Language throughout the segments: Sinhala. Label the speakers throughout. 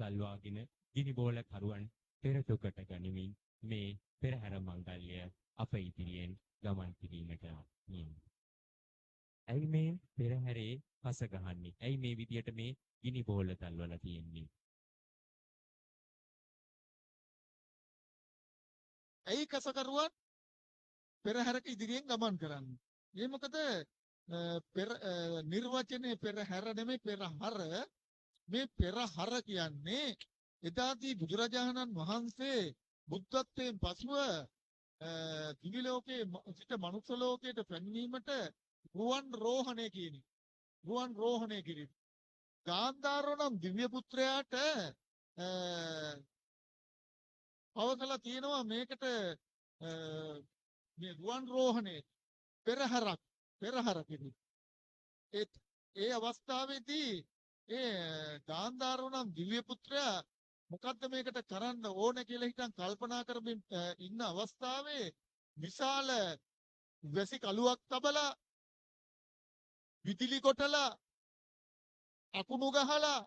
Speaker 1: තල්වාගෙන ගිනි බෝල කරුවන් පෙරටුකට ගනිමින් මේ පෙරහැර මංගල්‍ය අප ඉදිරියෙන් ගමන් කිරීමට නියම. ඇයි මේ පෙරහැරේ පස ගහන්නේ? ඇයි මේ විදියට මේ ගිනි බෝල තල්වලා තියෙන්නේ?
Speaker 2: ඇයි කසකරුවන් පෙරහැරක ඉදිරියෙන් ගමන් කරන්නේ? ඒ මොකද නිර්වචනයේ පෙරහැර නෙමෙයි පෙරහර. මේ පෙරහර කියන්නේ එදාදී බුදුරජාණන් වහන්සේ බුද්ධත්වයෙන් පසුව දිවි ලෝකයේ සිට මනුස්ස ලෝකයට පැමිණීමට රුවන් රෝහණය කියන්නේ. රුවන් රෝහණය කිරීම. ගාන්ධාරෝ නම් දිව්‍ය පුත්‍රයාට අවකලා තියෙනවා මේකට මේ රුවන් රෝහණය පෙරහර කිරීම. ඒ අවස්ථාවේදී ඒ ගාන්ධාරෝ නම් දිව්‍ය පුත්‍රයා මොකද්ද මේකට කරන්න ඕන කියලා හිතන් කල්පනා කරමින් ඉන්න අවස්ථාවේ විශාල වැසි කලුවක් තබලා විදුලි කොටලා අකුණු ගහලා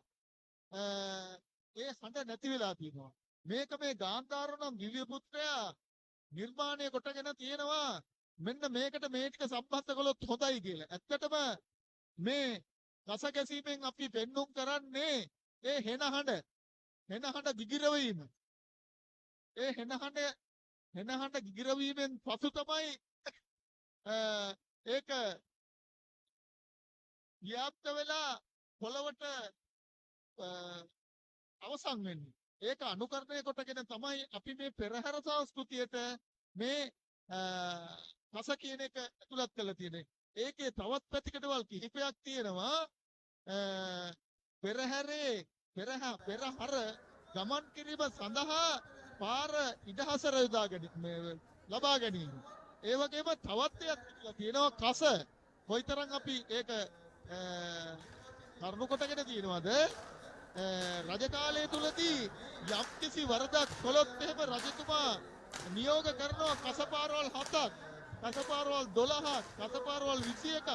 Speaker 2: ඒ හඬ නැති වෙලා තියෙනවා. මේක මේ ගාන්ධාරෝ නම් දිව්‍ය පුත්‍රයා නිර්මාණය කොටගෙන තියෙනවා. මෙන්න මේකට මේ ටික සම්බන්ධ කළොත් හොඳයි කියලා. ඇත්තටම මේ රස ගැසීමෙන් අපි පෙන්눔 කරන්නේ ඒ හෙනහඬ ගිගිරවීම. ඒ හෙනහඬ ගිගිරවීමෙන් පසු තමයි ඒක ව්‍යාප්ත වෙලා පොළවට අවසන් වෙන්නේ. ඒක අනුකරණය කොටගෙන තමයි අපි මේ පෙරහැර සංස්කෘතියට මේ රස කියන එක ඇතුළත් කරලා තියෙන්නේ. ඒකේ තවත් පැතිකඩවල් කිහිපයක් තියෙනවා. පෙරහර ගමන් කිරීම සඳහා පාර ඉදහස ලබා ගැනීම. ඒ වගේම තවත් දෙයක් තියෙනවා කස. කොයිතරම් අපි ඒක කරුණු කොටගෙන තියෙනවද? රජ කාලය තුලදී යම් කිසි වරදක් කළොත් එහෙම රජතුමා නියෝග කරනවා කසපාරවල් 7ක්, කසපාරවල් 12ක්, කසපාරවල් 21ක්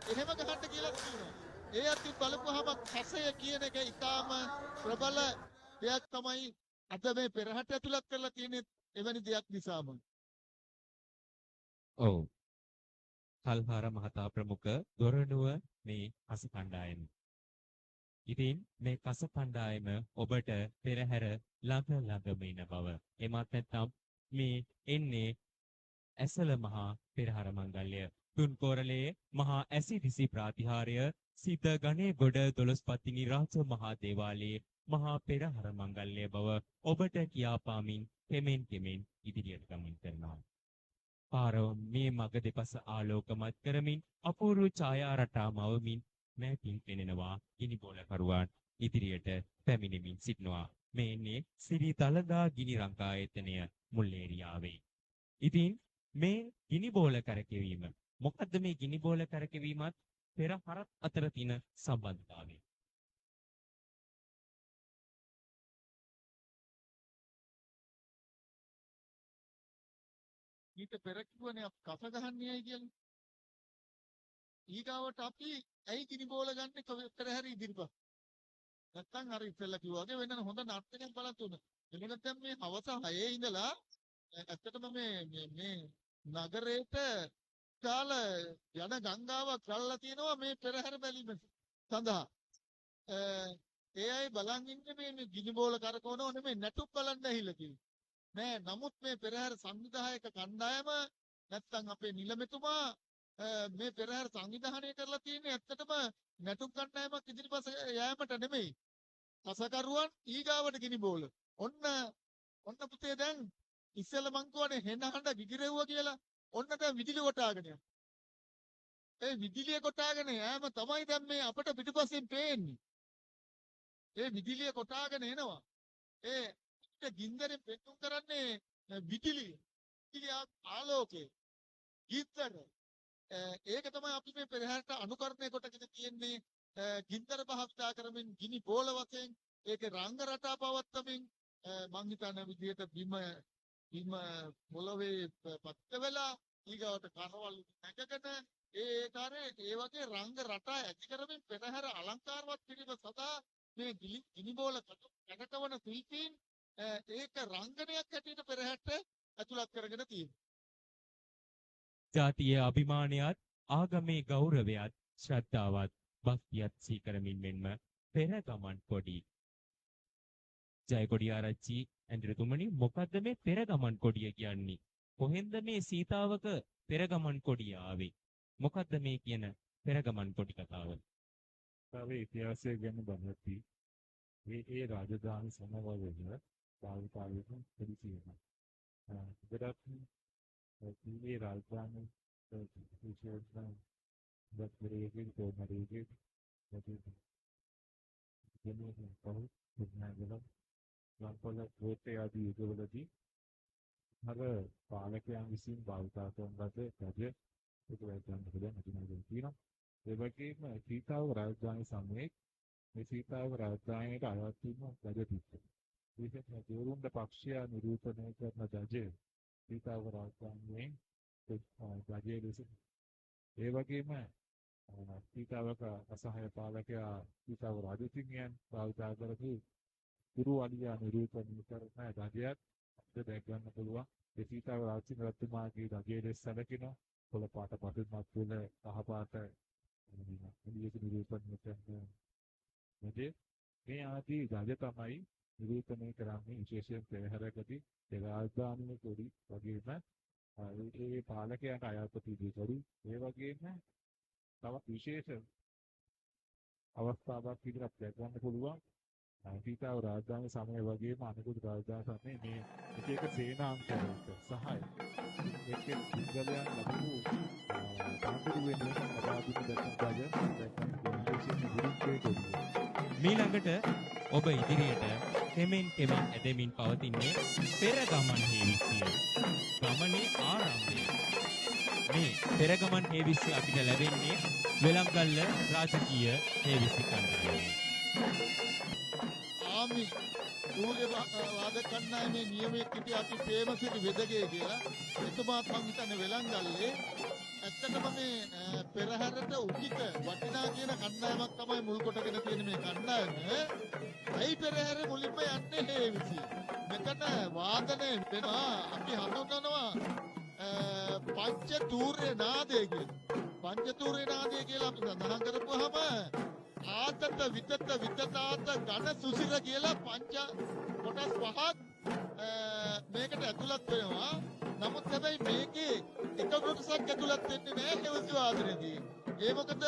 Speaker 2: එහෙම ගහන්න කියලා කියනවා. ඒ අතින් බලපුවාම කසය කියන එක ඊටාම ප්‍රබල දෙයක් තමයි අද මේ පෙරහට ඇතුළත් කරලා තියෙන එවැනි දෙයක් නිසාම.
Speaker 1: ඔව්. කල්හාර මහතා ප්‍රමුඛ දොරණුව මේ කස කණ්ඩායම. ඉතින් මේ කස කණ්ඩායම ඔබට පෙරහැර ළඟම ඉන බව. එමත් නැත්නම් මේ එන්නේ ඇසල මහා පෙරහර මංගල්‍ය තුන්කෝරළේ මහා ඇසිරිසි ප්‍රාතිහාර්ය සිත ගණේ ගොඩ 12 පත්තිනි රාජ මහා දේවාලයේ මහා පෙරහර මංගල්‍ය බව ඔබට කියා පාමින් කෙමෙන් ඉදිරියට ගමන් කරනවා. පාරව මේ මග දෙපස ආලෝකමත් කරමින් අපූර්ව ඡායා රටා මවමින් මෑතින් පෙනෙනවා ගිනි බෝල කරුවන් ඉදිරියට පැමිණෙමින් සිටනවා. මේන්නේ සිරි දළදා ගිනි රංගායතනය මුල්ලේරියාවේ. ඉතින් මේ ගිනි බෝල කරකැවීම මොකද්ද මේ ගිනි බෝල කරකැවීමත් පෙරහරත් අතර තියෙන සම්බන්ධතාවය?
Speaker 2: ඊට පෙර කිව්වනේ අපි කස ගහන්නේයි කියලා. ඊගාවට අපි ඇයි ගිනි බෝල ගන්න පෙරහැර ඉදිරිපත්? නැත්තම් අර ඉස්සෙල්ලා කිව්වා වගේ වෙන හොඳ නාට්‍යයක් බලන්න උන. එමුණත් දැන් මේ හවස 6 ඉඳලා ඇත්තටම මේ නගරේට කාල යන ගංගාවක් රැල්ලා තියෙනවා මේ පෙරහැර බැලීම සඳහා. ඒ අය බලන් ඉන්නේ මේ ගිනි බෝල කරකවනව නෙමෙයි නැටුම් බලන්න ඇහිලා තියෙන්නේ. නෑ නමුත් මේ පෙරහැර සංවිධායක කණ්ඩායම නැත්තම් අපේ නිලමෙතුමා මේ පෙරහැර සංවිධානය කරලා තියෙන්නේ ඇත්තටම නැටුම් කණ්ඩායමක් ඉදිරිපස යෑමට නෙමෙයි. කසකරුවන් ඊගාවට ගිනි බෝල. ඔන්න පුතේ දැන් ඉස්සෙල්ලා මං කියවනේ හෙනහඬ ගිගිරෙව්වා කියලා. ඔන්න දැන් විදුලි කොටාගෙන යනවා. ඒ විදුලිය කොටාගෙන යෑම තමයි දැන් මේ අපිට පිටුපසින් පේන්නේ. ඒ විදුලිය කොටාගෙන එනවා. ඒ ගින්දරෙන් පෙන්නුම් කරන්නේ විදුලිය. ආලෝකය. ගින්දර. ඒක තමයි අපි මේ පෙරහැරට අනුකරණය කොටගෙන තියෙන්නේ. ගින්දර භාවිතා කරමින් ගිනි බෝල වශයෙන් ඒකේ රංග රටා පවත්වමින් මං හිතන විදිහට බිම පොළවේ පත්ත වෙලා ඊගවට කරවල් නැගගෙන ඒ වගේ රංග රටා ඇති කරමින් පෙරහැර අලංකාරවත් කිරීම සඳහා මේ ගිනිබෝල කටකවන ශිල්පීන් ඒක රංගනයක් හැටියට පෙරහැරට ඇතුළත් කරගෙන තියෙනවා.
Speaker 1: ජාතියේ අභිමානයත් ආගමේ ගෞරවයත් ශ්‍රද්ධාවත් භක්තියත් සීකරමින් මෙන්ම පෙර ගමන් කොඩි. ජයකොඩි ආරච්චි ඇන්ද්‍රතුමනි මොකද්ද මේ පෙර ගමන් කොඩිය කියන්නේ? කොහෙන්ද මේ සීතාවක පෙර ගමන් කොඩිය ආවේ? මොකද්ද මේ කියන පෙර ගමන් කොඩි කතාව?
Speaker 3: ඒ ඉතිහාසය ගැන බලද්දී ඒ රාජධානි සමවලදී භාවිතාවෙන් පිළිසිනවා. ඒකත් මේ රාජධානි විශේෂයෙන් දක්වරේගේ තෝමරේගේ දෙන්නේ කොහොමද පුදුමයි ලංකොල ගෝත්‍රය ආදී යුගවලදී අර පාලකයන් විසින් භාවිතා කරන ලද රජ ඒක වැදගත් දෙයක් නැතිනම් කියනවා. ඒ වගේම සීතාවක රාජධානි සමයේ මේ සීතාවක රාජධානියට අයත් වීම රජ පිටු. විශේෂයෙන් දේරුන්ද පක්ෂය නිරූපණය කරන රජය සීතාවක රාජධානියේ රජයේ ලෙස ඒ වගේම සීතාවක අසහාය පාලකයා සීතාවක රාජසිංහයන් භාවිතා කරපු ගුරු අලියා නිරූපණය කරන රජයත් අපිට දැක ගන්න පුළුවන්. ඒ සීතාවක රාජසිංහ රජතුමාගේ රජයේ ලෙස සැලකෙන පොළ පාට පසුත් මත් වල කහ පාට එළියක නිරූපණය කරන මේ ආදී රජ තමයි නිරූපණය කරන්නේ විශේෂයෙන් පෙරහැරකදී ඒ රාජධානියේ පොඩි වගේම ඒ පාලකයන්ට අයත් පිළිතුරු ඒ වගේම තවත් විශේෂ අවස්ථාවක් විදිහට දැක ගන්න පුළුවන්. සීතාව රාජධානි සමය වගේම අනිකුත් රාජධානි සමයේ මේ එක සේනාංකයන්ට සහාය එක් පුද්ගලයන් ලැබූ සාන්තිරු වෙනුවෙන් අභාවිත දක්වන
Speaker 1: මීළඟට ඔබ ඉදිරියට කෙමෙන් ඇදෙමින් පවතින්නේ පෙර ගමන් හේවිසිය. ගමනේ ආරම්භය. මේ පෙර ගමන් හේවිසිය අපිට ලැබෙන්නේ වෙලම්ගල්ල රාජකීය හේවිසි කණ්ඩායමේ.
Speaker 2: ආමි සූර්ය වාද කණ්ඩායමේ නියමයේ සිටි අපි ප්‍රේමසිරි වෙදගේ කියලා එතුමාත් මං හිතන්නේ වෙලංගල්ලේ ඇත්තටම මේ පෙරහැරට උචිත වටිනා කියන කණ්ඩායමක් තමයි මුල් කොටගෙන තියෙන මේ කණ්ඩායම. ඇයි පෙරහැර මුලින්ම යන්නේ හේවිසි? මෙතන වාදනය වෙනවා අපි හඳුන්වනවා පංචතූර්ය නාදය කියලා. පංචතූර්ය නාදය කියලා අපි සඳහන් කරපුවාම ආතත විතත විතතාත ඝන සුසිර කියලා පංච කොටස් පහක් මේකට ඇතුළත් වෙනවා. නමුත් හැබැයි මේකේ එක කොටසක් ඇතුළත් වෙන්නේ නැහැ හේවිසි වාදනයේදී. ඒ මොකද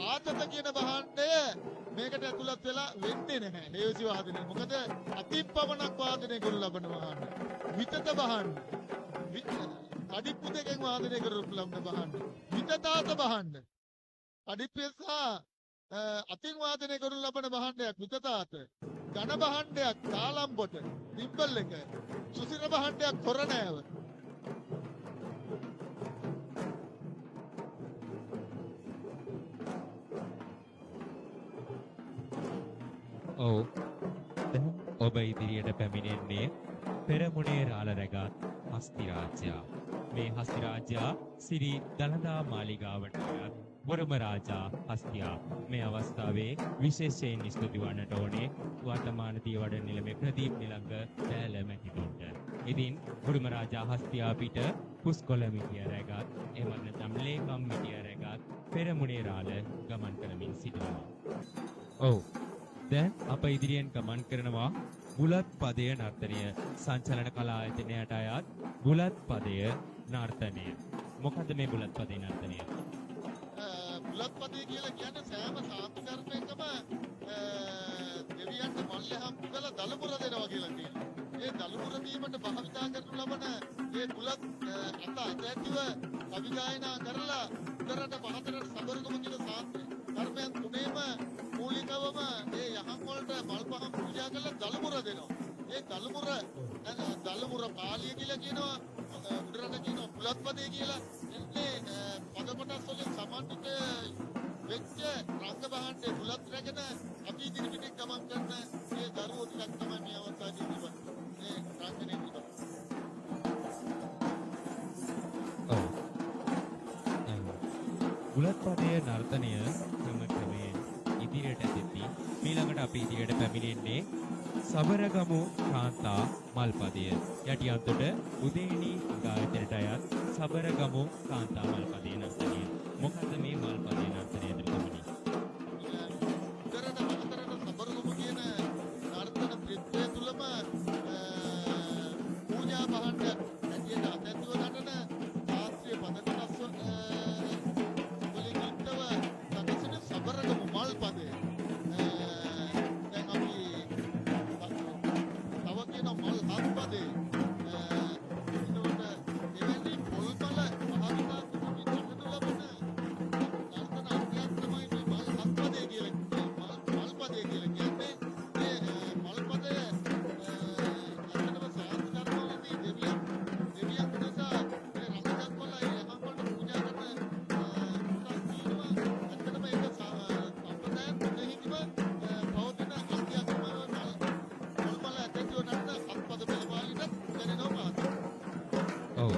Speaker 2: ආතත කියන භාණ්ඩය මේකට ඇතුළත් වෙලා වෙන්නේ නැහැ හේවිසි වාදනයේ. මොකද අතිප්පමණක් වාදනය කරන ලබන භාණ්ඩ. විතත භාණ්ඩ. අඩිප්පු දෙකෙන් වාදනය කරන ලබන භාණ්ඩ. විතතාත භාණ්ඩ. අඩිප්පෙසා අතින් වාදනය කරන ලබන භාණ්ඩයක් විතතාත. ඝන භාණ්ඩයක් තාලම්බොට ඩිම්බල් එක. සුසිර භාණ්ඩයක් කොරණෑව.
Speaker 1: ඔව්. දැන් ඔබ ඉදිරියට පැමිණෙන්නේ පෙරමුණේ රාළ රැගත් හස්ති රාජ්‍යා. මේ හස්ති රාජ්‍යා සිරි දළදා මාලිගාවට අයත් වරම රාජා හස්තියා. මේ අවස්ථාවේ විශේෂයෙන් ස්තුති වන්නට ඕනේ වර්තමාන දියවඩන නිලමේ ප්‍රදීප් නිලංග බෑල මැතිතුන්ට. ඉතින් වරම රාජා හස්තියා පිට පුස්කොළ මිටිය රැගත් එමත් නැත්නම් ලේකම් මිටිය රැගත් පෙරමුණේ රාළ ගමන් කරමින් සිටිනවා. ඔව්. දැන් අප ඉදිරියෙන් ගමන් කරනවා බුලත් පදය නර්තනය සංචලන කලා ආයතනයට අයත් බුලත් පදය නර්තනය. මොකද්ද මේ බුලත් පදේ නර්තනය?
Speaker 2: බුලත් පදේ කියලා කියන්නේ සෑම සාන්ති කර්මයකම දෙවියන්ට මල්ලෙහම් පුදලා දලමුර දෙනවා කියලා කියනවා. ඒ දලමුර දීමට භාවිතා කරනු ලබන ඒ බුලත් අත ඇතිව කවි ගායනා කරලා උඩරට පහතරට සබරගම කියන සාන්ති කර්මයන් තුනේම මූලිකවම ඒ යහන් වලට මල් පහන් පූජා කරලා දලමුර දෙනවා. ඒ දලමුර පාලිය කියලා කියනවා. උඩරට කියනවා බුලත් පදේ කියලා. එන්නේ පද කොටස් වලින් සමන්විත වෙච්ච රංග භාණ්ඩේ බුලත් රැගෙන අපි ඉදිරියට ගමන් කරන මේ දරුවෝ ටිකක් තමයි මේ අවස්ථාවේදී තිබෙන්නේ. මේ රංගනේ පුදා.
Speaker 1: ඔව්. බුලත් පදය නර්තනය ක්‍රමයෙන් ඉදිරියට ඇදෙති ඊළඟට අපි ඉදිරියට පැමිණෙන්නේ සබරගමු කාන්තා මල්පදය. යටි අන්තට උදේනි ගායතනට අයත් සබරගමු කාන්තා මල්පදය නර්තනය. මොකද මේ මල්පදය නර්තනය ඇතුළේ
Speaker 2: උදරට මහතරට සබරගමු කියන නර්තන ත්‍රිත්වය තුළම පූජා භාණ්ඩ ඇටියට අතැතුව නටන ශාස්ත්‍රීය පද කොටස් වලින් යුක්තව සකසන සබරගමු මල් පදය. දැන් අපි තව කියන මල් හත් පදේ එතකොට එවැනි පොල්මල මහවිතා කුමින් සකතු ලබන නර්තන අර්ථයක් තමයි මේ මල් හත් පදේ කියලා මල් පදේ කියලා කියන්නේ. මේ මල් පදය අතනම සාන්ත කර්මවලදී දෙවියන් නිසා මේ රංගජත් වල යහම් වලට පූජා කරන කොටස් තියෙනවා. අතනම ඒක සම්ප්‍රදායන් දෙහිකිව පවතින අර්ථයක් තමයි පොල්මල ඇතැතිව නටන හත් පද පෙළපාලිට දැනෙනවා මාත්.
Speaker 1: ඔව්.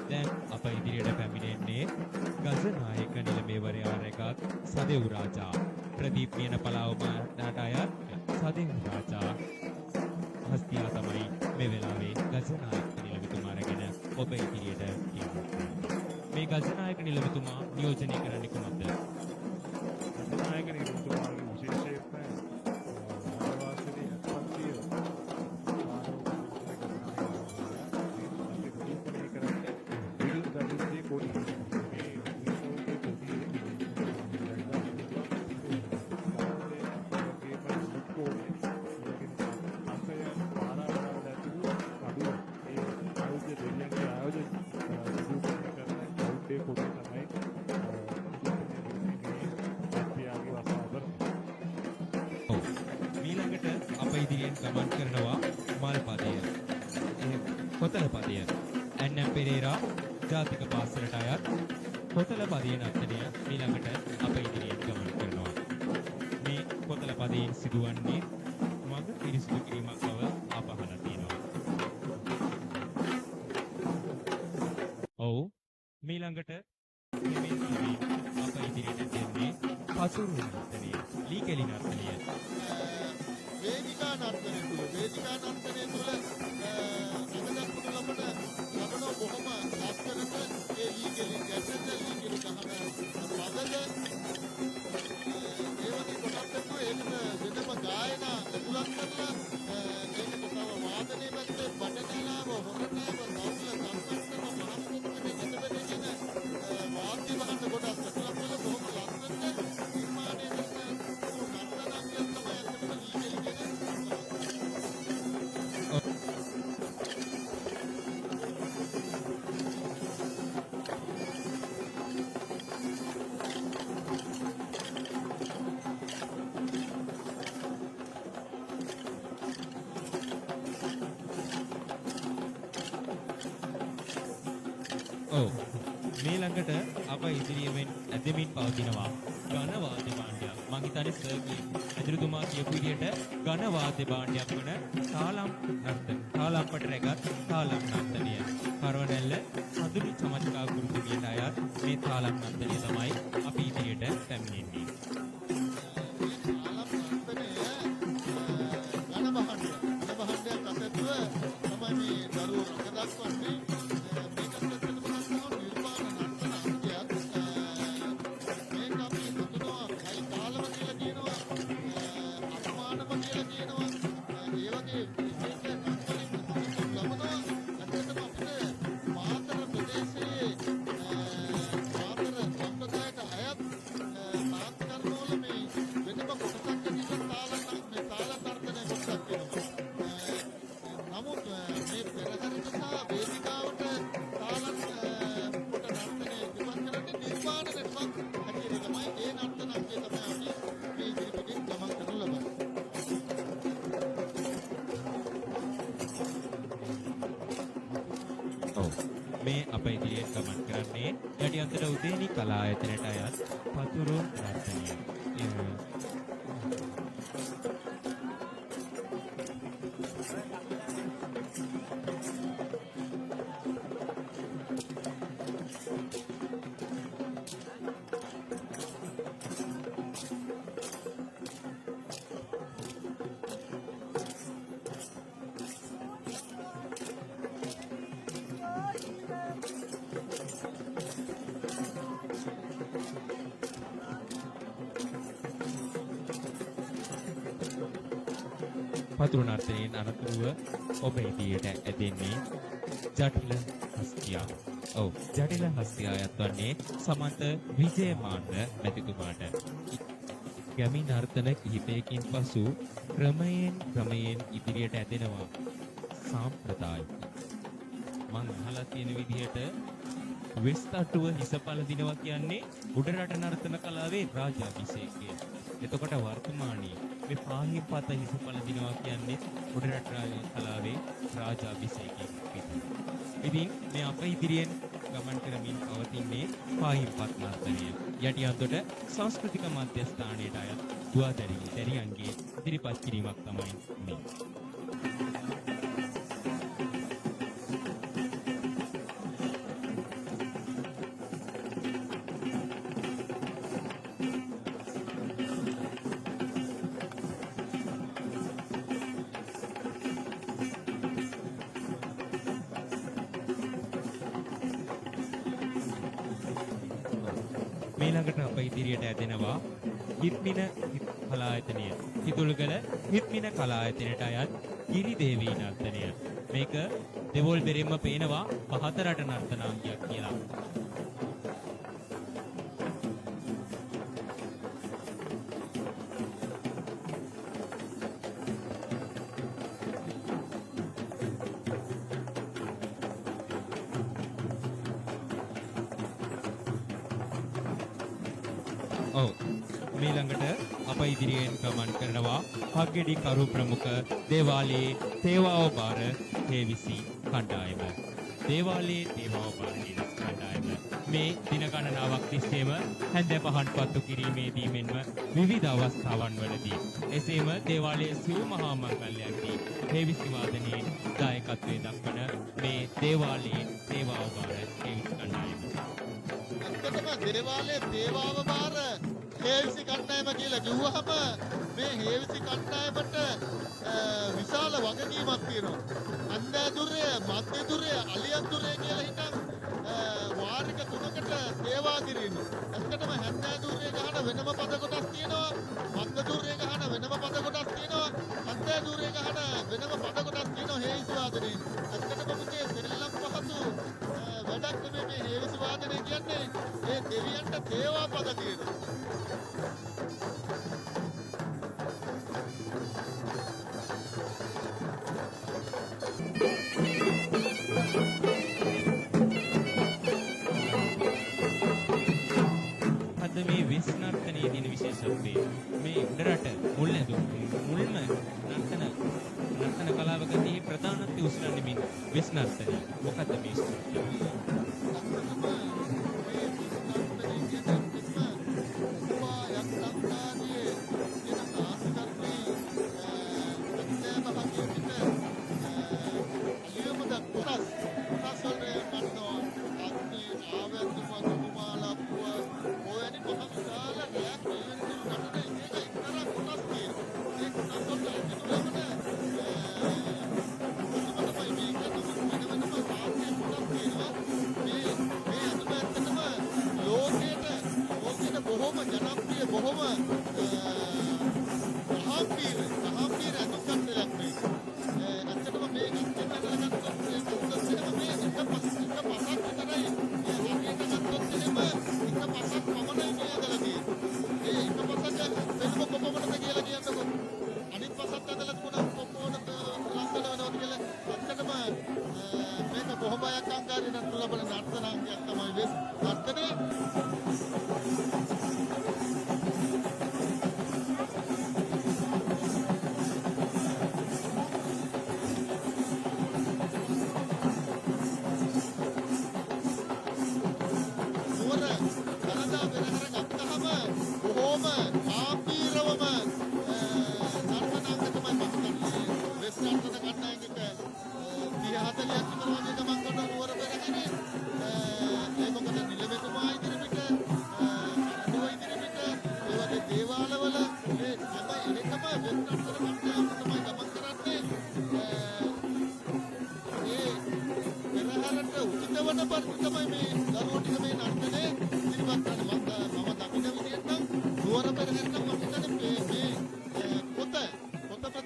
Speaker 1: දැන් අප ඉදිරියට පැමිණෙන්නේ ගසනායක නිලමේවරයා රැගත් සදෙව් රාජා ප්‍රදීප් කියන පලාව මහතාට අයත් සදෙව් රාජා හස්තියා තමයි මේ වෙලාවේ ගසනායක නිලමේතුමා රැගෙන ඔබ ඉදිරියට යන්නේ. මේ ගසනායක නිලමේතුමා නියෝජනය කරන්නේ කුමක්ද?
Speaker 3: අධිනායක නිරුතුමාගේ විශේෂයෙන්ම ආවාසයේ අත්පත්තිය
Speaker 1: ඊළඟට අප ඉදිරියෙන් ගමන් කරනවා මල් පදය. කොතල පදය. එන්.එම්. පෙරේරා ජාතික පාසලට අයත් කොතල පදයේ නර්තනය ඊළඟට අප ඉදිරියෙන් ගමන් කරනවා. මේ කොතල පදයෙන් සිදුවන්නේ මඟ පිරිසිදු කිරීමක් බව අප අහලා තියෙනවා. ඔව් ඊළඟට මේ අප ඉදිරියට දෙන්නේ පසුරු නර්තනය, ලීකෙලි නර්තනය.
Speaker 2: වේදිකා නර්තනය තුළ රංගජත් ලබන බොහොම ලස්සනට ඒ ලීකෙලි ගැටට ලීකෙලි ගහන පදද ඒ වගේ කොටස් එක්ක ඒකට වෙනම ගායනා ඇතුළත් කරලා ඒකට තව වාදනය පැත්තේ බටනලාව හොරණාව තවුල සම්පත්තම මහත්කමේ ගැටබෙන කියන වාද්‍ය භාණ්ඩ කොටස් ඇතුළත් කරලා බොහොම ලස්සනට නිර්මාණය කරන නර්තනාංගයක් තමයි ඇත්තටම ලීකෙලි කියන
Speaker 1: ඔව් මේ ළඟට අප ඉදිරියෙන් ඇදෙමින් පවතිනවා ඝන වාද්‍ය භාණ්ඩයක්. මං හිතන්නේ සර්ගේ ඇදුරුතුමා කියපු විදිහට ඝන වාද්‍ය භාණ්ඩයක් වන තාලම් පට රැගත් තාලම් නර්තනය. කරවනැල්ල සඳුනි චමත්කා ගුරුතුමියට අයත් මේ තාලම් නර්තනය තමයි අපි ඉදිරියට පැමිණෙන්නේ.
Speaker 2: ඝන භාණ්ඩයක් අතැතුව තමයි මේ දරුවෝ රඟ දක්වන්නේ.
Speaker 1: මේ අප ඉදිරියෙන් ගමන් කරන්නේ යටි අන්තර උදේනි කලා ආයතනයට අයත් පතුරු නර්තනය. පතුරු නර්තනයෙන් අනතුරුව ඔබ ඉදිරියට ඇදෙන්නේ ජටිල හස්තියා. ඔව් ජටිල හස්තියා යත්වන්නේ සමන්ත විජයමාන්න මැතිතුමාට. ගැමි නර්තන කිහිපයකින් පසු ක්‍රමයෙන් ඉදිරියට ඇදෙනවා සාම්ප්‍රදායික. මං අහලා තියෙන විදිහට වෙස්තටුව හිසපල දිනවා කියන්නේ උඩරට නර්තන කලාවේ රාජාභිෂේකය. එතකොට වර්තමානයේ මේ පාහින් පත හිසපල දිනවා කියන්නේ උඩරට කලාවේ රාජාභිෂේකය. ඉතින් මේ අප ඉදිරියෙන් ගමන් කරමින් පවතින්නේ පාහින් පත් නර්තනය. යටිඅන්තොට සංස්කෘතික මධ්‍යස්ථානයට අයත් දුවදැරිය දැරියන්ගේ ඉදිරිපත් කිරීමක් තමයි මේ. ඊළඟට අප ඉදිරියට ඇදෙනවා හිත්මින කලායතනය. හිතුල්ගල හිත්මින කලායතනයට අයත් ගිරිදේවී නර්තනය. මේක දෙවොල් බෙරෙම්ම පේනවා පහතරට නර්තනාංගයක් කියලා. ඔව් ඊළඟට අප ඉදිරියෙන් ගමන් කරනවා හග්ගෙඩි කරු ප්‍රමුඛ දේවාලයේ තේවාවබාර තේවිසි කණ්ඩායම. දේවාලයේ තේවාවබාර තේවිසි කණ්ඩායම මේ දින ගණනාවක් තිස්සේම හැන්ද පහන් පත්තු කිරීමේදී මෙන්ම විවිධ අවස්ථාවන් වලදී එසේම දේවාලයේ සිව් මහා මංගල්‍යයන්දී තේවිසි වාදනයේ දායකත්වයේ දක්වන මේ දේවාලයේ තේවාවබාර තේවිසි කණ්ඩායම.
Speaker 2: ඇත්තටම දේවාලයේ තේවාවබාර හේවිසි කණ්ඩායම කියලා කිව්වහම මේ හේවිසි කණ්ඩායමට විශාල වගකීමක් තියෙනවා. අන්දෑදුරය, මධ්‍යදුරය, අලියන්දුරය කියලා හිටන් වාරික තුනකට තේවා කිරීම. ඇත්තටම හැන්දෑදුරය ගහන වෙනම පද කොටස් තියෙනවා. මධ්‍යදුරය ගහන වෙනම පද කොටස් තියෙනවා. අන්දෑදුරය ගහන වෙනම පද කොටස් තියෙනවා හේවිසි වාදනයේ. ඇත්තටම පුතේ සෙල්ලම් පහසු වැඩක් නෙමෙයි මේ හේවිසි වාදනය කියන්නේ. ඒ දෙවියන්ට තේවා පද තියෙනවා.
Speaker 1: අද මේ වෙස් නර්තනයේ තියෙන විශේෂත්වය මේ උඩරට මුල්නැදුම් මුල්ම නර්තන කලාවකදී ප්‍රධානත්වය උසුලන්නේ මේ වෙස් නර්තනය. මොකද මේ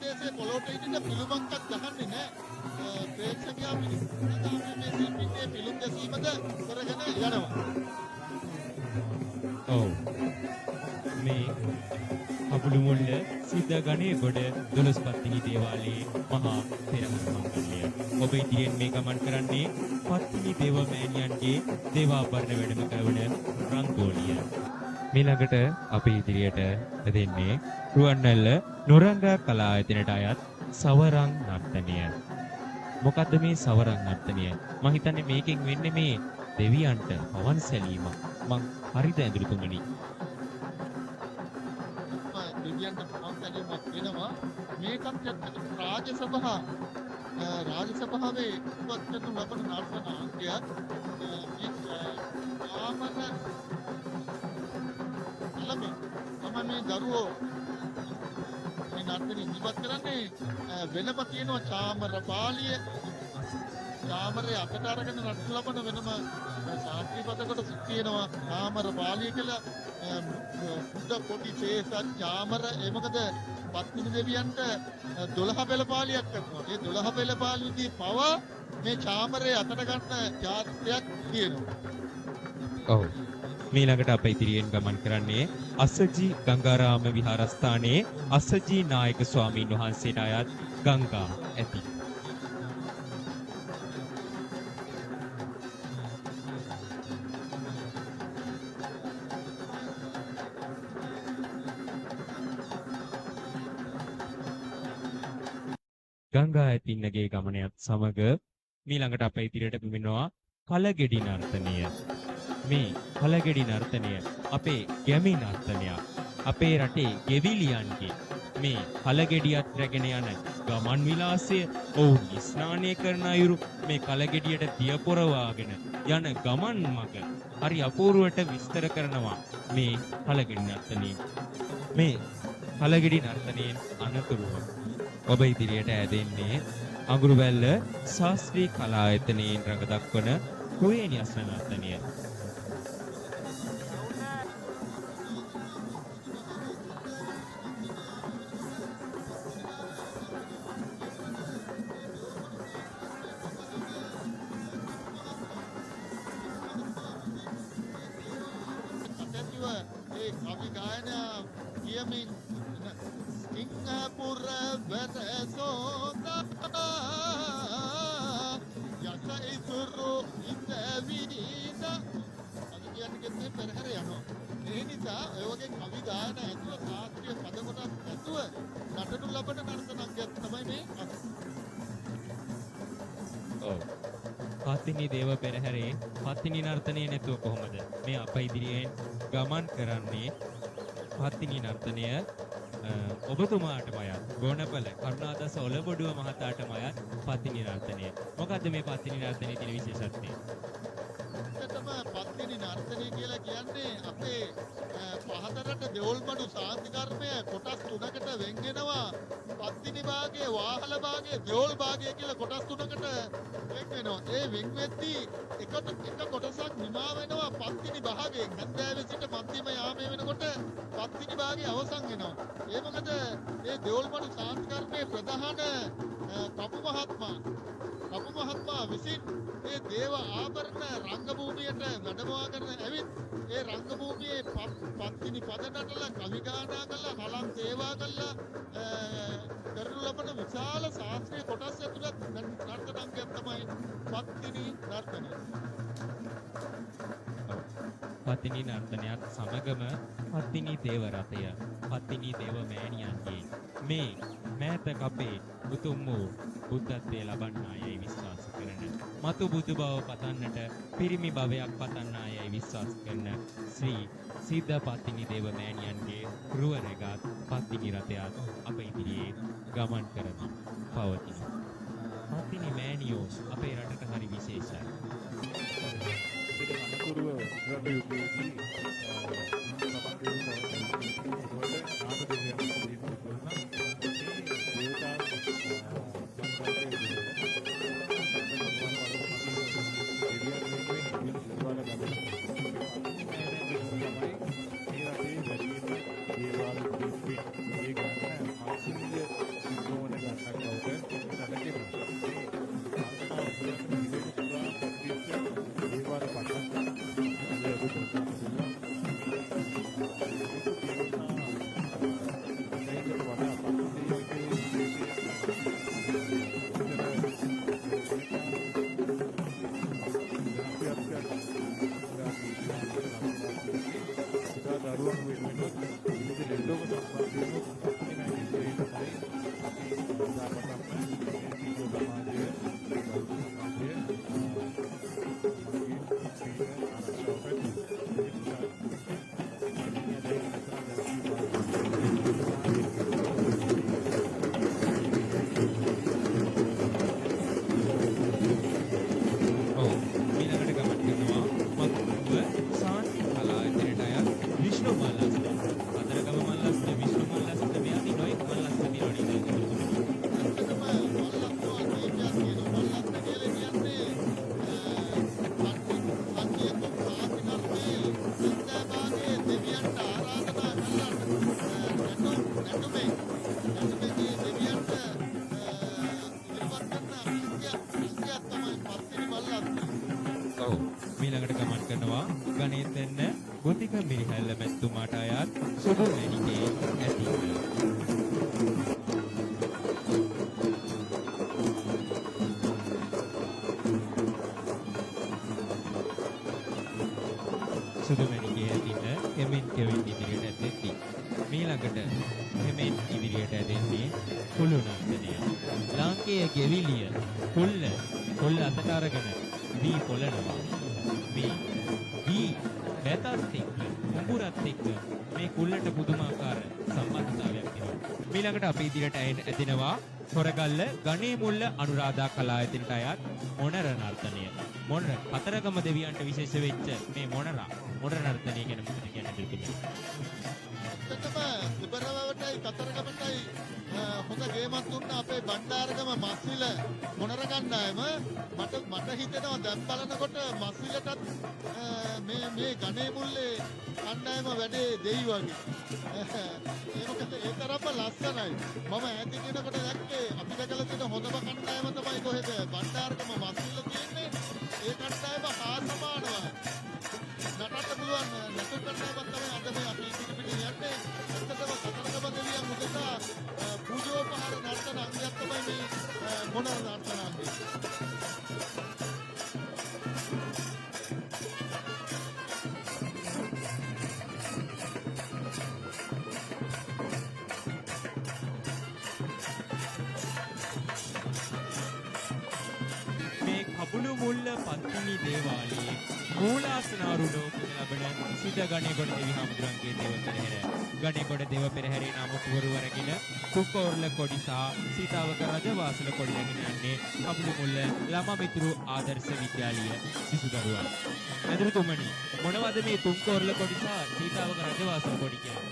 Speaker 2: ප්‍රදේශයේ පොළොට ඉන්න පිළුමක්වත් ගහන්නේ නැහැ. ප්‍රේක්ෂකයා පිළිගන්න මේ සිල්පින්නේ පිළුම් ගැසීමද කරගෙන යනවා.
Speaker 1: ඔව්. මේ අපුළු මුල්ල සිද්ධ ගණේ ගොඩ 12 පත්තිනි දේවාලයේ මහා පෙරහර මංගල්‍යය. ඔබ ඉදිරියෙන් මේ ගමන් කරන්නේ පත්තිනි දේව මෑණියන්ගේ දේවාභරණ වැඩම කරවන රංගෝලිය. මීළඟට අපි ඉදිරියට දෙන්නේ රුවන්වැල්ල නොරංගා කලා ආයතනයට අයත් සවරං නර්තනය. මොකද්ද මේ සවරං නර්තනය? මම හිතන්නේ මේකෙන් වෙන්නේ මේ දෙවියන්ට පවන් සැලීමක්. මං හරිද ඇඳුරුතුමනි?
Speaker 2: දෙවියන්ට පවන් සැලීමක් වෙනවා. මේකත් ඇත්තටම රාජසභාවේ ඉවත් කරන ලබන නර්තන අංගයක්. මේ ආමන ළමයි තමයි මේ දරුවෝ මේ නර්තන ඉවත් කරන්නේ වෙනම කියනවා චාමර පාළිය. චාමරේ අකට අරගෙන නටන ලබන වෙනම ශාස්ත්‍රීය පද කොටස් තියෙනවා. චාමර පාළිය කියලා බුද්ධ කොටි ශේෂ චාමර ඒ මොකද පත්තිනි දෙවියන්ට 12 පෙළ පාළියක් කරනවා. ඒ 12 පෙළ පාළියේදී පව මේ චාමරේ අතට ගන්න ජාතියක් තියෙනවා.
Speaker 1: ඔව්. මීළඟට අප ඉදිරියෙන් ගමන් කරන්නේ අස්සජී ගංගාරාම විහාරස්ථානයේ අස්සජී නායක ස්වාමීන් වහන්සේට අයත් ගංගා ඇති. ගංගා ඇතින්නගේ ගමනයත් සමග මීළඟට අප ඉදිරියට පිමිනවා කලගෙඩි නර්තනය. මේ කලගෙඩි නර්තනය අපේ ගැමි නර්තනයක්. අපේ රටේ ගෙවිලියන්ගේ මේ කලගෙඩියත් රැගෙන යන ගමන් විලාසය, ඔවුන් ස්නානය කරන අයුරු, මේ කලගෙඩියට දිය පොරවාගෙන යන ගමන් මඟ හරි අපූර්වට විස්තර කරනවා මේ කලගෙඩි නර්තනය. මේ කලගෙඩි නර්තනයෙන් අනතුරුව ඔබ ඉදිරියට ඇදෙන්නේ අඟුරුවැල්ල ශාස්ත්‍රීය කලා ආයතනයෙන් රඟ දක්වන කුවේණි අස්න නර්තනය.
Speaker 2: ඒ කවි ගායන කියමින් සිංහපුර වැරසෝදා යස ඉතුරු ඉඳවිද අද කියන්නේ පෙරහැර යනවා. ඒ නිසා ඒ වගේ කවි ගායන ඇතුව ශාස්ත්‍රීය පද කොටස් ඇතුව නටනු ලබන නර්තනයක් තමයි මේ.
Speaker 1: ඔව්. පත්තිනි දේව පෙරහැරේ පත්තිනි නර්තනය නැතුව කොහොමද මේ අප ඉදිරියෙන් ගමන් කරන්නේ? පත්තිනි නර්තනය ඔබතුමාටම අයත් ගෝනපල කරුණාදාස ඔලබොඩුව මහතාටම අයත් පත්තිනි නර්තනය. මොකද්ද මේ පත්තිනි නර්තනයේ තියෙන විශේෂත්වය?
Speaker 2: ඇත්තටම පත්තිනි නර්තනය කියලා කියන්නේ අපේ පහතරට දෙවොල්බඩු සාන්ති කර්මය කොටස් තුනකට වෙන් වෙනවා. පත්තිනි භාගය, වාහල භාගය, දෙවොල් භාගය කියලා කොටස් තුනකට වෙන් වෙනවා. ඒ වෙන් වෙද්දී එක කොටසක් නිමා වෙනවා පත්තිනි භාගයෙන්. හැන්දෑවේ සිට මධ්‍යම යාමයේ වෙනකොට පත්තිනි භාගය අවසන් වෙනවා. ඒ මොකද මේ දෙවොල්බඩු සාන්ති කර්මයේ ප්‍රධාන කපු මහත්මයා විසින් ඒ දේව ආභරණ රංගභූමියට වැඩමවා කරන ඇවිත් ඒ රංගභූමියේ පත්තිනි පද නටලා කවි ගායනා කළා, හලම් සේවා කළා කරනු ලබන විශාල ශාස්ත්‍රීය කොටස් ඇතුළත් නර්තනාංගයක් තමයි පත්තිනි නර්තනය.
Speaker 1: පත්තිනි නර්තනයත් සමගම පත්තිනි දේව රථය, පත්තිනි දේව මෑණියන්ගේ මේ මෑත කපේ උතුම් වූ බුද්ධත්වයේ ලබන්නායයි විශ්වාස කරන, මතු බුදු බව පතන්නට පිරිමි භවයක් පතන්නායයි විශ්වාස කරන ශ්‍රී සිද්ධ පත්තිනි දේව මෑණියන්ගේ රුවරගත් පත්තිනි රථයත් අප ඉදිරියේ ගමන් කරමින් පවතින. පත්තිනි මෑණියෝ අපේ රටට හරි විශේෂයි.
Speaker 3: අනතුරුව උග්‍රත යුද්ධයේදී
Speaker 1: කරනවා ගණේතෙන්න ගොතික මිරිහැල්ල මැතිතුමාට අයත් සුදු මැණිකේ ඇතිව. සුදු මැණිකේ ඇතිව කෙමෙන් කෙවෙන් ඉදිරියට ඇදෙති. මීළඟට කෙමෙන් ඉදිරියට ඇදෙන්නේ කුළු නර්තනය. ලාංකේය ගෙවිලිය කොල්ල අතට අරගෙන වී පොළනවා. වී බැතත් එක්ක උඹුරත් එක්ක මේ කුල්ලට පුදුමාකාර සම්බන්ධතාවයක් තියෙනවා. ඊළඟට අපි ඉදිරියට ඇදෙනවා හොරගල්ල ගණේ මුල්ල අනුරාධා කලායතනට අයත් මොණර නර්තනය. මොණර කතරගම දෙවියන්ට විශේෂ වෙච්ච මේ මොණර නර්තනය ගැන මොකද කියන්න පිළිතුරු?
Speaker 2: ඇත්තටම ඉබරවටයි කතරගමටයි හොඳ ගේමක් දුන්න අපේ බණ්ඩාරගම මස්විල මොණර කණ්ඩායම මට හිතෙනවා දැන් බලනකොට මස්විලටත් මේ ගණේ මුල්ලේ කණ්ඩායම වැඩේ දෙයි වගේ. ඒකත් ඒ තරම්ම ලස්සනයි. මම ඈතින් එනකොට දැක්කේ අපි දැකලා තියෙන හොඳම කණ්ඩායම තමයි කොහෙද බණ්ඩාරගම මස්විල තියෙන්නේ. ඒ කණ්ඩායම හා සමානව නටන්න පුළුවන් නටන කණ්ඩායමක් තමයි අද මේ අපි ඉදිරිපිට යන්නේ. ඇත්තටම කතරගම දෙවියන් උදෙසා පූජෝපහාර නර්තන අංගයක් තමයි මේ මොණර නර්තන අංගය.
Speaker 1: මේ කපුළු මුල්ල පත්තිනි දේවාලයේ මූලාසනාරුඩෝ ලබන සිත ගණේගොඩ දෙවි හාමුදුරන්ගේ දේව පෙරහැර. ගණේගොඩ දේව පෙරහැරේ නාම පුවරුවරගෙන කුක්කෝර්ල කොඩි සහ සීතාවක රජවාසල කොඩි රැගෙන යන්නේ කපුළු මුල්ල ළමා මිතුරු ආදර්ශ විද්‍යාලීය සිසු දරුවන්. මැදුරුතුමනි මොනවද මේ තුන්කෝර්ල කොඩි සහ සීතාවක රජවාසල කොඩි කියන්නේ?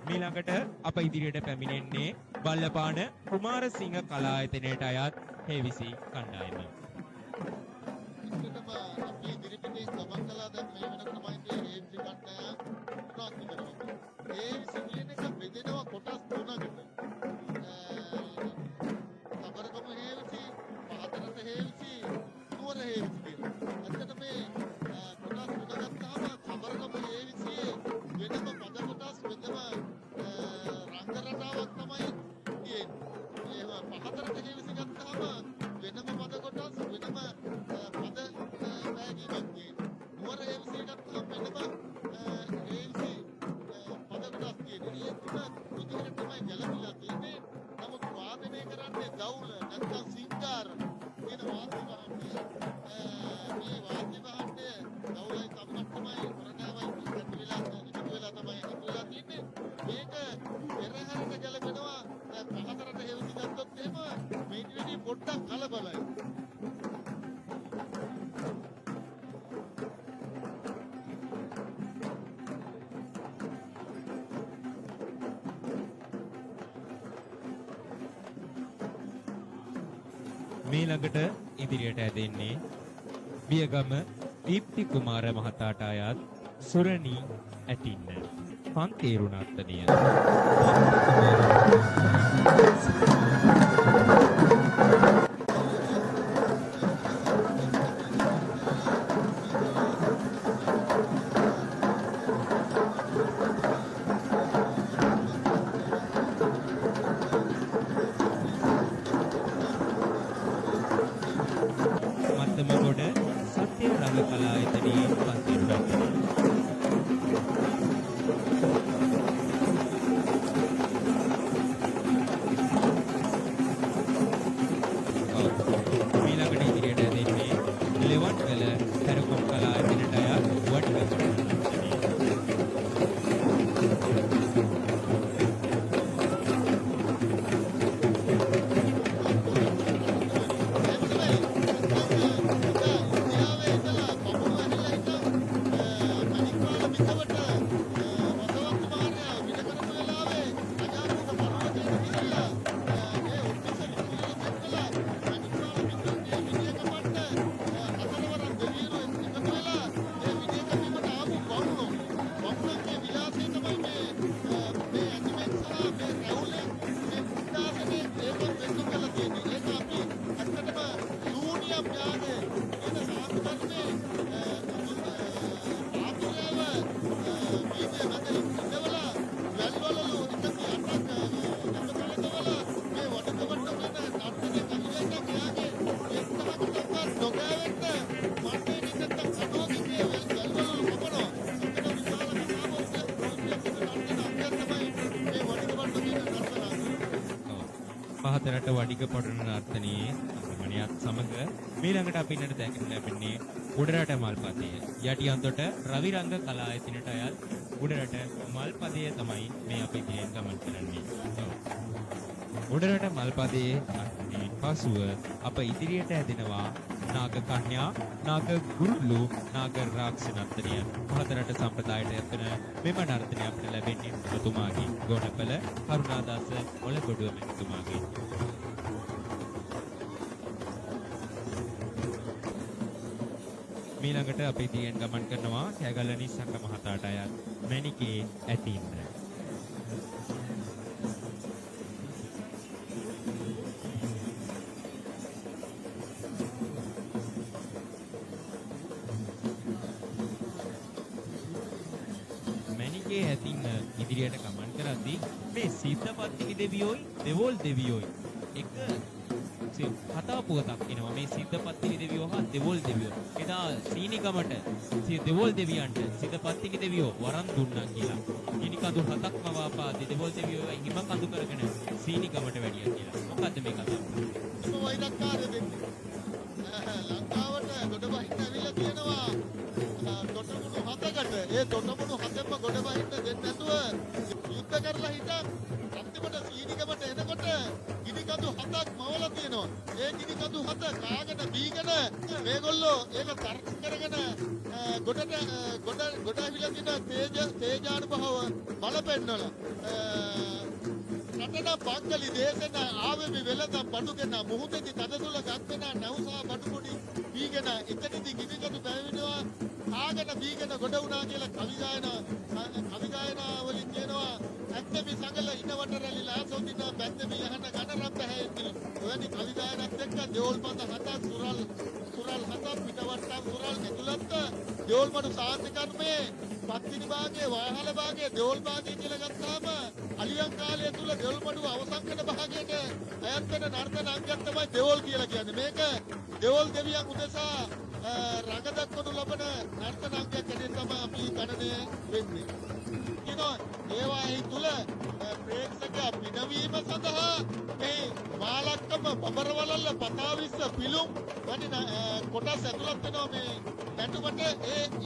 Speaker 1: ඊළඟට අප ඉදිරියට පැමිණෙන්නේ බල්ලපාන කුමාරසිංහ කලායතනයට අයත් හේවිසි කණ්ඩායම.
Speaker 2: ඇත්තටම අපි ඉදිරිපිටේ ගමන් කළා දැන් මේ වෙනකොට මම හිතුවේ හේවිසි කණ්ඩායම පුරාත් කරනවා. හේවිසි කියන එක බෙදෙනවා කොටස් තුනකට. සබරගම හේවිසි, පහතරට හේවිසි, නුවර හේවිසි කියලා. ඇත්තට මේ කොටස් තුන ගත්තාම සබරගම හේවිසියේ වෙනම පද කොටස් වෙනම රංග රටාවක් තමයි තියෙන්නේ. ඒවා පහතරට හේවිසි ගත්තාම වෙනම පද කොටස් වෙනම පද බෑගීමක් තියෙනවා. නුවර හේවිසි ගත්තාම වෙනම හේවිසි පද කොටස් තියෙනවා. මේ තුන විදිහට තමයි ගැලපිලා තියෙන්නේ. නමුත් වාදනය කරන්නේ දවුල නැත්නම් සිංගාර කියන වාද්‍ය භාණ්ඩය. මේ වාද්‍ය භාණ්ඩය දවුලයි තම්මත් තමයි වරණාවයි එකතු වෙලා තමයි එකතු වෙලා තියෙන්නේ. මේක පෙරහැරට ගැලපෙනවා. පහතරට හේවිසි ගත්තොත් එහෙම මේක වෙන්නේ පොඩ්ඩක් කලබලයි.
Speaker 1: මේ ළඟට ඉදිරියට ඇදෙන්නේ බියගම දීප්ති කුමාර මහතාට අයත් සුරණී ඇටින්න පන්තේරු නර්තනය. පහතරට වඩික පොඩන නර්තනයේ සංගමනයත් සමග මීළඟට අපින්නට දැකෙන ලැබෙන්නේ උඩරට මල්පදය. යටි අන්තොට රවිරංග කලා ආයතනයට අයත් උඩරට මල්පදය තමයි මේ අපි ඉදිරියෙන් ගමන් කරන්නේ. උඩරට මල්පදයේ නර්තනයෙන් පසුව අප ඉදිරියට ඇදෙනවා නාග කන්‍යා, නාග ගුරුල්ලු, නාග රාක්ෂ නර්තනය. පහතරට සම්ප්‍රදායට යැපෙන මෙම නර්තනය අපිට ලැබෙන්නේ ඔබතුමාගේ ගෝනපල කරුණාදාස ඔලගොඩුව මැතිතුමාගේ. මීළඟට අපි ඉදිරියෙන් ගමන් කරනවා කෑගල්ල නිස්සංග මහතාට අයත් මැණිකේ ඇතින්න. මැණිකේ ඇතින්න ඉදිරියට ගමන් කරද්දී මේ සිද්ධපත්තිනි දෙවියෝයි දෙවෝල් දෙවියෝයි එක කතා පුවතක් එනවා මේ සිද්ධපත්තිනි දෙවියෝ හා දෙවෝල් දෙවියෝ. එදා සීනිගමට දෙවෝල් දෙවියන්ට සිද්ධපත්තිනි දෙවියෝ වරන් දුන්නා කියලා. ගිනිකඳු 7ක්ම වාපා දෙවෝල් දෙවියෝ හිම කඳු කරගෙන සීනිගමට වැඩියා කියලා. මොකද්ද මේ කතාව?
Speaker 2: මේ වෛරක්කාරය දෙන්නේ. ලංකාවට ගොඩ බහින්න ඇවිල්ලා තියෙනවා. තොටමුණු 7කට. ඒ තොටමුණු 7ක්ම ගොඩ බහින්න දෙන්නේ නැතුව යුද්ධ කරලා හිටන් අන්තිමට සීනිගමට එනකොට ගිනිකඳු 7ක් මවලා තියෙනවා. ඒ ගිනිකඳු 7 කාගෙන බීගෙන මේගොල්ලෝ ඒක තර්ක කරගෙන ගොඩ ඇවිල්ලා තියෙන තේජානුභව බලපෙන්නලා රටන බංගලි දේශන ආවෙමි වෙලඳ බඩුගෙන මුහුදේදී තදතුල ගත්වෙන නැවුසා බඩුකොඩි බීගෙන එතනදී ගිනිකඳු පැවිදිනවා කාගෙන බීගෙන ගොඩ වුණා කියලා කවි ගායන වලින් කියනවා ඇත්තමි සංගල ඉනවට රැලි ලාසොදින බැන්දමි යහන ගණරම් බහැෙන්නේ ඔයනි කවි ගායනත් එක්ක දෙවොල් පද හතක් සුරල් හතක් පිටවට්ටම් සුරල් ඇතුළත් දෙවොල් මඩු සාන්ති කර්මයේ පත්තිනි භාගයේ වාහල භාගයේ දෙවොල් භාගය කියලා ගත්තාම අලියන් කාලය තුල දෙවොල් මඩු අවසන් කරන භාගයට අයත් වෙන නර්තන අංගයක් තමයි දෙවොල් කියලා කියන්නේ. මේක දෙවොල් දෙවියන් උදෙසා රඟ දක්වනු ලබන නර්තන අංගයක් ඇටියට තමයි අපි ගණනය වෙන්නේ. කියනවා ඒවාෙහි තුල ප්‍රේක්ෂක පිනවීම සඳහා මේ මාලක්කම බබරවලල්ල පතාවිස්ස පිලුම් වැනි කොටස් ඇතුළත් වෙනවා මේ නැටුමට.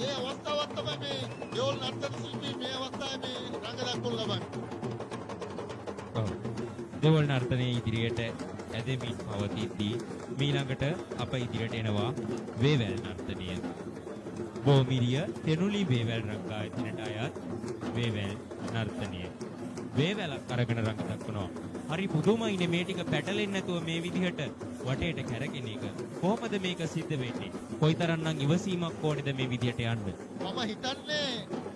Speaker 2: ඒ අවස්ථාවක් තමයි මේ දෙවොල් නර්තන ශිල්පී මේ අවස්ථාවේ මේ රඟ දක්වනු ලබන්නේ.
Speaker 1: දෙවොල් නර්තනයේ ඉදිරියට ඇදෙමින් පවතිද්දී මීළඟට අප ඉදිරියට එනවා වේවැල් නර්තනය. බෝමිරිය තෙනුලි වේවැල් රංගායතනයට අයත් වේවැල් නර්තනය. වේවැලක් අරගෙන රඟ දක්වනවා. හරි පුදුමයිනේ මේ ටික පැටලෙන්නේ නැතුව මේ විදිහට වටේට කැරගෙන එක. කොහොමද මේක සිද්ධ වෙන්නේ? කොයිතරම්නම් ඉවසීමක් ඕනේද මේ විදිහට යන්න?
Speaker 2: මම හිතන්නේ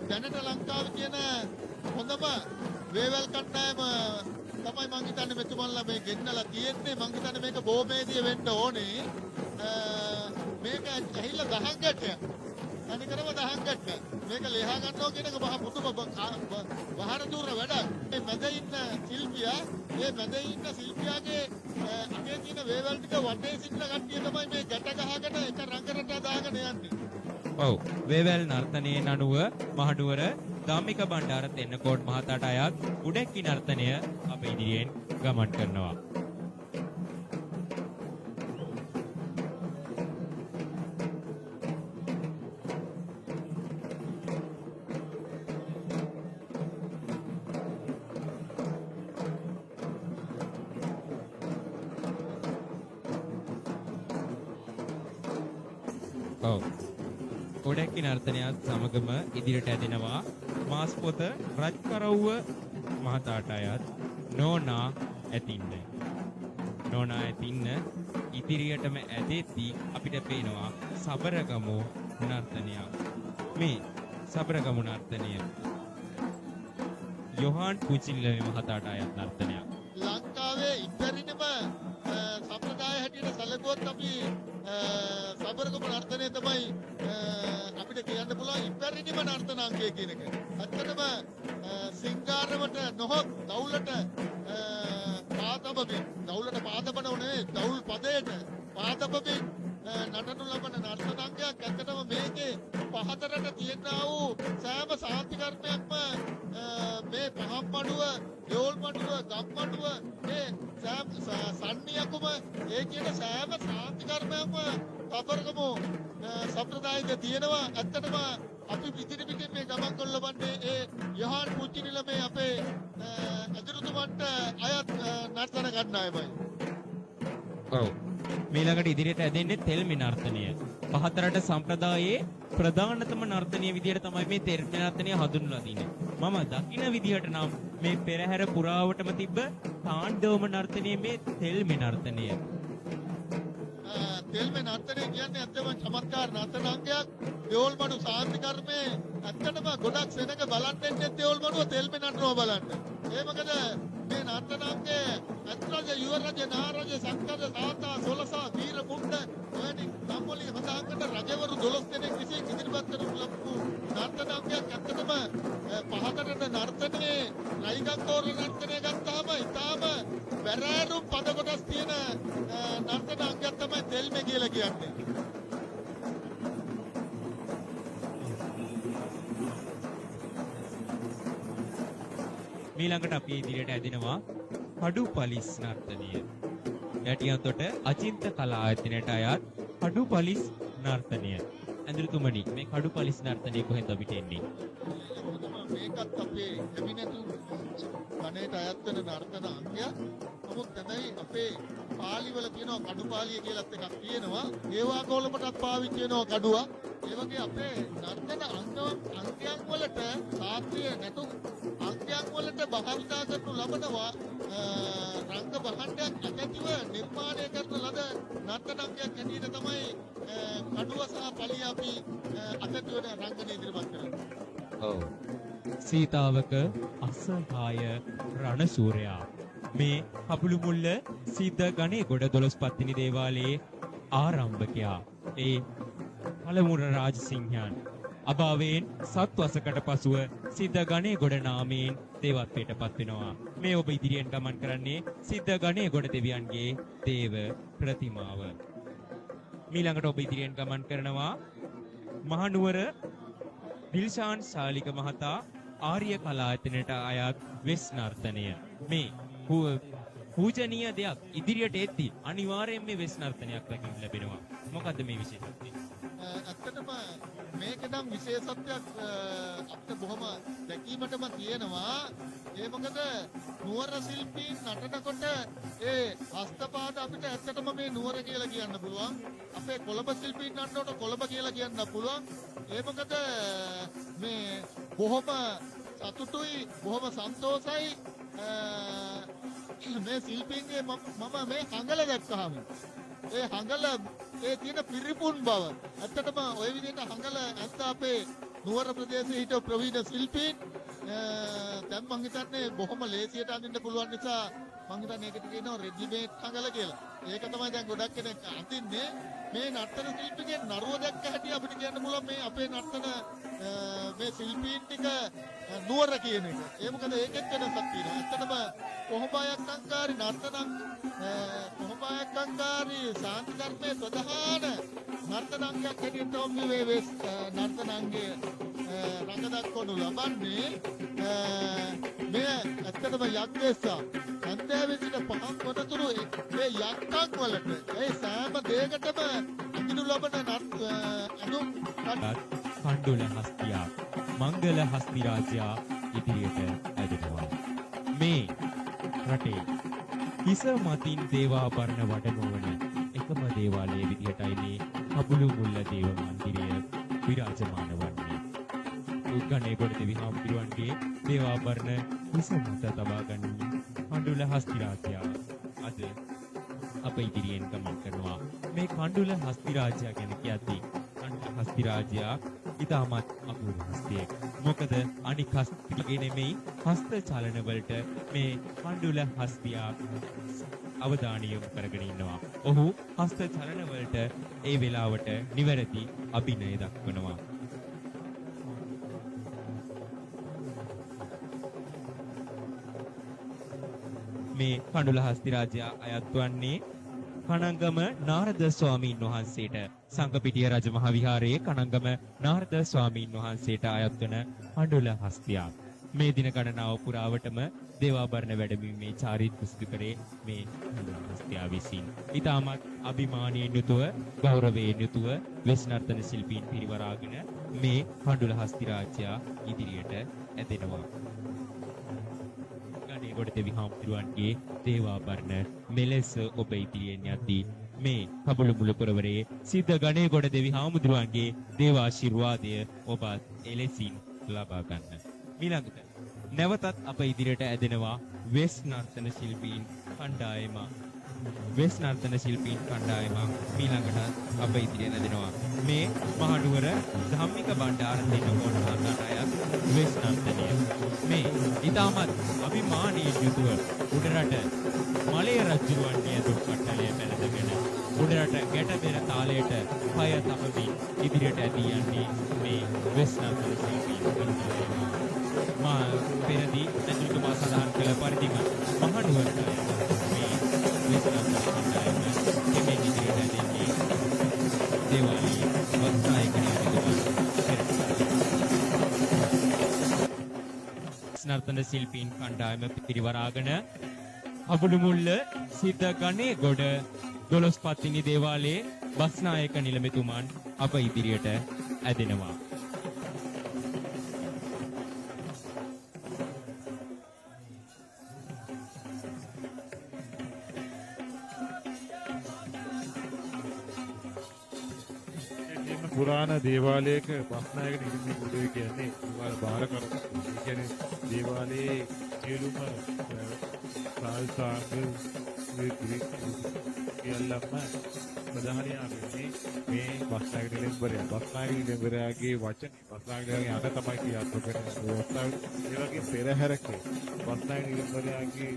Speaker 2: දැනට ලංකාවේ තියෙන හොඳම වේවැල් කණ්ඩායම තමයි මං හිතන්නේ මෙතුමන්ලා මේ ගෙන්නලා තියෙන්නේ. මං හිතන්නේ මේක බෝමේදිය වෙන්න ඕනේ. මේක ඇහිලා දහංගට අනිකරම දහංගට මේක ලෙහා ගන්නවා කියන එක මහා පුදුම වහර දුර වැඩක්. මේ මැද ඉන්න ශිල්පියා ශිල්පියාගේ අගේ තියෙන වේවැල් ටික වටේ සිටින කට්ටිය තමයි මේ ගැට ගහගෙන එක රංගනට දාගෙන යන්නේ.
Speaker 1: ඔව් වේවැල් නර්තනයේ නනුව මහනුවර ධම්මික බණ්ඩාර තෙන්නකෝට් මහතාට අයත් උඩැක්කි නර්තනය අප ඉදිරියෙන් ගමන් කරනවා. ඔව් උඩැක්කි නර්තනයත් සමගම ඉදිරියට ඇදෙනවා මාස්පොත රජ්කරව්ව මහතාට අයත් නෝනා ඇතින්න. නෝනා ඇතින්න ඉදිරියටම ඇදෙද්දී අපිට පේනවා සබරගමු නර්තනයක්. මේ සබරගමු නර්තනය යොහාන් පුචිල්ලේ මහතාට අයත් නර්තනයක්.
Speaker 2: ලංකාවේ ඉපරිණම සම්ප්‍රදාය හැටියට සැලකුවොත් අපි සබරගමු නර්තනය තමයි අපිට කියන්න පුළුවන් ඉපරිණම නර්තනාංගය කියන එක. ඇත්තටම සිංගාරවට නොහොත් දවුලට පාදබන උනේ දවුල් පදයට පාදබමින් නටනු ලබන නර්තනාංගයක්. ඇත්තටම මේකේ පහතරට තියෙනා වූ සෑම සාන්ති කර්මයක්ම මේ පහම් මඩුව දෙවොල් මඩුව ගම්මඩුව මේ සන්නියකුම ඒ කියන සෑම ශාන්ති කර්මයක්ම කතරගම සම්ප්‍රදායික තියෙනවා. ඇත්තටම අපි ඉදිරි පිටින් මේ ගමන් කරලා ලබන්නේ ඒ යහන් පුච්චිනිල මේ අපේ අදිරුතුමන්ට අයත් නර්තන කණ්ඩායමයි.
Speaker 1: ඔව්. මීළඟට ඉදිරියට ඇදෙන්නේ තෙල් මිනර්තනය. පහතරට සම්ප්‍රදායේ ප්‍රධානතම නර්තනීය විදියට තමයි මේ තෙල් මිනර්තනය හඳුන්වලා තින්නේ. මම දකින විදියට නම් මේ පෙරහැර පුරාවටම තිබ්බ තාණ්ඩවම නර්තනයේ මේ තෙල් මිනර්තනය.
Speaker 2: තෙල් මිනර්තනය කියන්නේ ඇත්තම චමත්කාර නර්තනාංගයක්. දෙවොල්මඩු ශාන්ති කර්මයේ ඇත්තටම ගොඩක් සෙනඟ බලන්න එන්නේ දෙවොල්මඩුව තෙල් මිනර්තනව බලන්න. ඒ මොකද මේ නර්තනාංගයේ අත්‍රාජ යුවරජ නාරජ සංකද සාතා සොලසා වීර මුණ්ඩ වැනි සම්මොලි හදාගන්න රජවරු 12 දෙනෙක් විසින් ඉදිරිපත් කරපු ලබපු නර්තනාංගයක්. ඇත්තටම පහතරට නර්තනයේ රයිගන්තෝර නර්තනය ගත්තාම ඉතාම බැරෑරුම් පද කොටස් තියෙන නර්තනාංගයක් තමයි තෙල්මේ කියලා කියන්නේ.
Speaker 1: මීළඟට අපි ඉදිරියට ඇදෙනවා කඩුපලිස් නර්තනය. යටියන්තොට අචින්ත කලා ආයතනයට අයත් කඩුපලිස් නර්තනය. ඇඳුරුතුමනි මේ කඩුපලිස් නර්තනය කොහෙන්ද අපිට එන්නේ?
Speaker 2: මේකත් අපේ කැබිනට් කණේට අයත් වෙන නර්තන අංගයක්. නමුත් තමයි අපේ පාලි වල තියෙනවා කඩුපාලිය කියලාත් එකක් තියෙනවා. ඒවා කොළපටත් පාවිච්චි වෙනවා කඩුවක්. ඒ වගේ අපේ නර්තන අංගයන් වලට ශාස්ත්‍රීය නැතුම් අංගයන් වලට භාවිතා කරනු ලබනවා රංග භාණ්ඩයක් ඇතිව නිර්මාණය කරන ලද නර්තන අංගයක් ඇටියට තමයි කඩුව සහ පලිය අපි අතට වෙන රංගන ඉදිරිපත් කරන්නේ.
Speaker 1: ඔව්. සීතාවක අසහාය රණසූරයා මේ කපුළු මුල්ල සිද්ධ ගණේ ගොඩ 12 පත්තිනි දේවාලයේ ආරම්භකයා ඒ පළමුර රාජසිංහයන් අභාවයෙන් සත්වසකට පසුව සිද්ධ ගණේ ගොඩ නාමයෙන් දේවත්වයට පත් වෙනවා. මේ ඔබ ඉදිරියෙන් ගමන් කරන්නේ සිද්ධ ගණේ ගොඩ දෙවියන්ගේ දේව ප්‍රතිමාව. මීළඟට ඔබ ඉදිරියෙන් ගමන් කරනවා මහනුවර දිල්ෂාන් ශාලික මහතා ආර්ය කලායතනයට අයත් වෙස් නර්තනය. මේ පූජනීය දෙයක් ඉදිරියට එද්දී අනිවාර්යයෙන් මේ වෙස් නර්තනයක් දකින්න ලැබෙනවා. මොකද්ද මේ විශේෂත්වය?
Speaker 2: ඇත්තටම මේක නම් විශේෂත්වයක් අපිට බොහොම දැකීමටම තියෙනවා. ඒ මොකද නුවර ශිල්පීන් නටනකොට ඒ හස්තපාද අපිට ඇත්තටම මේ නුවර කියලා කියන්න පුළුවන්. අපේ කොළඹ ශිල්පීන් නටනකොට කොළඹ කියලා කියන්න පුළුවන්. ඒ මොකද මේ බොහොම සතුටුයි, බොහොම සන්තෝෂයි මේ ශිල්පීන්ගේ මම මේ හංගල දැක්කහම ඒ හංගල ඒ තියෙන පිරිපුන් බව ඇත්තටම ওই විදිහට හංගල ඇත්ත අපේ නුවර ප්‍රදේශයේ හිටපු ප්‍රවීණ ශිල්පීන් දැන් මං හිතන්නේ බොහොම ලේසියට අඳින්න පුළුවන් නිසා මං හිතන්නේ ඒකට කියනවා රෙඩිමේඩ් හංගල කියලා. ඒක තමයි දැන් ගොඩක් කෙනෙක් අඳින්නේ. මේ නර්තන ශිල්පිකේ නරුව දැක්ක හැටි අපිට කියන්න පුළුවන් මේ අපේ නර්තන මේ ශිල්පීන් ටික නුවර කියන එක. ඒ මොකද ඒකෙත් වෙනසක් තියෙනවා. ඇත්තටම කොහොඹයක් අංකාරි නර්තන කොහොඹයක් අංකාරි ශාන්ති ධර්මයේ ප්‍රධාන නර්තනාංගයක් හැටියට මේ නර්තනාංගයේ රඟ දක්වනු ලබන්නේ මේ ඇත්තටම යක්දේශා සන්ධ්‍යාවේ සිට පහක් වනතුරු මේ යක්කන් වලට ඒ සෑම දෙයකටම අඳිනු ලබන අඳුම්
Speaker 1: කණ්ඩුල හස්තියා මංගල හස්ති රාජයා ඉදිරියට ඇදෙනවා. මේ රටේ හිස මතින් දේවාභරණ වඩනවන එකම දේවාලයේ විදිහටයි මේ කපුළු මුල්ල දේව මන්දිරය විරාජමාන වන්නේ. උග්ගණේ ගොඩ දෙවි හාමුදුරුවන්ගේ දේවාභරණ හිස මත තබා ගනිමින් කණ්ඩුල හස්ති රාජයා අද අප ඉදිරියෙන් ගමන් කරනවා. මේ කණ්ඩුල හස්ති රාජයා ගැන කියද්දී කණ්ඩුල හස්ති රාජයා ඉතාමත් අපූර්ව හස්තියෙක්. මොකද අනික් හස්තිගේ නෙමෙයි හස්ත චලන වලට මේ කණ්ඩුල හස්තියා අවධානය යොමු කරගෙන ඉන්නවා. ඔහු හස්ත චලන වලට ඒ වෙලාවට නිවැරදි අභිනය දක්වනවා. මේ කණ්ඩුල හස්ති රාජයා අයත් වන්නේ කණංගම නාරද ස්වාමීන් වහන්සේට. සංඝපිටිය රජමහා විහාරයේ කණංගම නාරද ස්වාමීන් වහන්සේට අයත් වන කණ්ඩුල හස්තියා. මේ දින ගණනාව පුරාවටම දේවාභරණ වැඩමීමේ චාරිත්‍ර සිදු කරේ මේ හස්තියා විසින්. ඊටමත් අභිමානයෙන් යුතුව ගෞරවයෙන් යුතුව වෙස් නර්තන ශිල්පීන් පිරිවරාගෙන මේ පඬුල හස්ති රාජ්‍යයා ඉදිරියට ඇදෙනවා. ගණේගොඩ දෙවි හාමුදුරුවන්ගේ දේවාභරණ මෙලෙස ඔබ ඉදිරියෙන් යද්දී මේ කබළුමුල පුරවරේ සිද්ධ ගණේගොඩ දෙවි හාමුදුරුවන්ගේ දේවාශිර්වාදය ඔබත් එලෙසින් ලබා ගන්න. ඊළඟට නැවතත් අප ඉදිරියට ඇදෙනවා වෙස් නර්තන ශිල්පීන් කණ්ඩායම. වෙස් නර්තන ශිල්පීන් කණ්ඩායම ඊළඟට අප ඉදිරියට ඇදෙනවා මේ මහනුවර ධම්මික බණ්ඩාර දිනකොට සම්දානයක් වෙස් නර්තනය. මේ ඊටමත් අභිමානයෙන් යුතුව උඩරට මලය රජුවන්ගේ දුක් කට්ටලය පැලඳගෙන උඩරට ගැටබෙර තාලයට පය තබමින් ඉදිරියට ඇදී යන්නේ මේ වෙස් නර්තන ශිල්පීන් කණ්ඩායම. පෙරදී නැතුතුමා සඳහන් කළ පරිදිම මහනුවරට මේ වෙස් නර්තන කණ්ඩායම කෙමෙන් ඉදිරියට ඇදෙන්නේ දේවාලයේ වස්ත්‍රායක නියමිතුමා නර්තන ශිල්පීන් කණ්ඩායම පිරිවරාගෙන අබුළුමුල්ල සිද්ධ ගණේගොඩ 12 පත්තිනි දේවාලයේ බස්නායක නිලමේතුමන් අප ඉදිරියට ඇදෙනවා.
Speaker 3: පුරාණ දේවාලයක බස්නායක නිලමේතුමෝ කියන්නේ ඒවල බාර කරපු. ඒ කියන්නේ දේවාලයේ සියලුම සාල්සාංග සියල්ලම ප්‍රධානියා වෙන්නේ මේ බස්නායක නිලමේතුමා. බස්නායක නිලමේතුමාගේ වචනේ බස්නායකගේ අඟ තමයි ක්‍රියාත්මක කරන්නේ. ඒ වගේ පෙරහැරකේ බස්නායක නිලමේතුමාගේ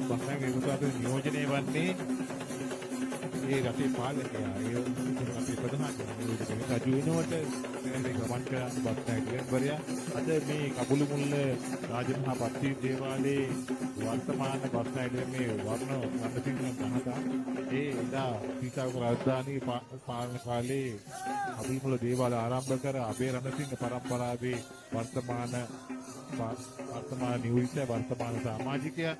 Speaker 3: බස්නායක නිලමේතුමාට නියෝජනය වන්නේ ඒ රටේ පාලකයා ඒ රටේ ප්‍රධානියා රජු වෙනකොට මේ ගමන් කරන බස්නායක නිලමේතුමා අද මේ කබුළුමුල්ල රාජමහා පත්ති දේවාලයේ වර්තමාන බස්නායක මේ වර්ණ රණසිංහ මහතා ඒ එදා සීතාවක රාජධානී පාලන කාලේ කබුළුමුල්ල දේවාලය ආරම්භ කර අබේ රණසිංහ පරම්පරාවේ වර්තමාන නියුලිත වර්තමාන සමාජිකයා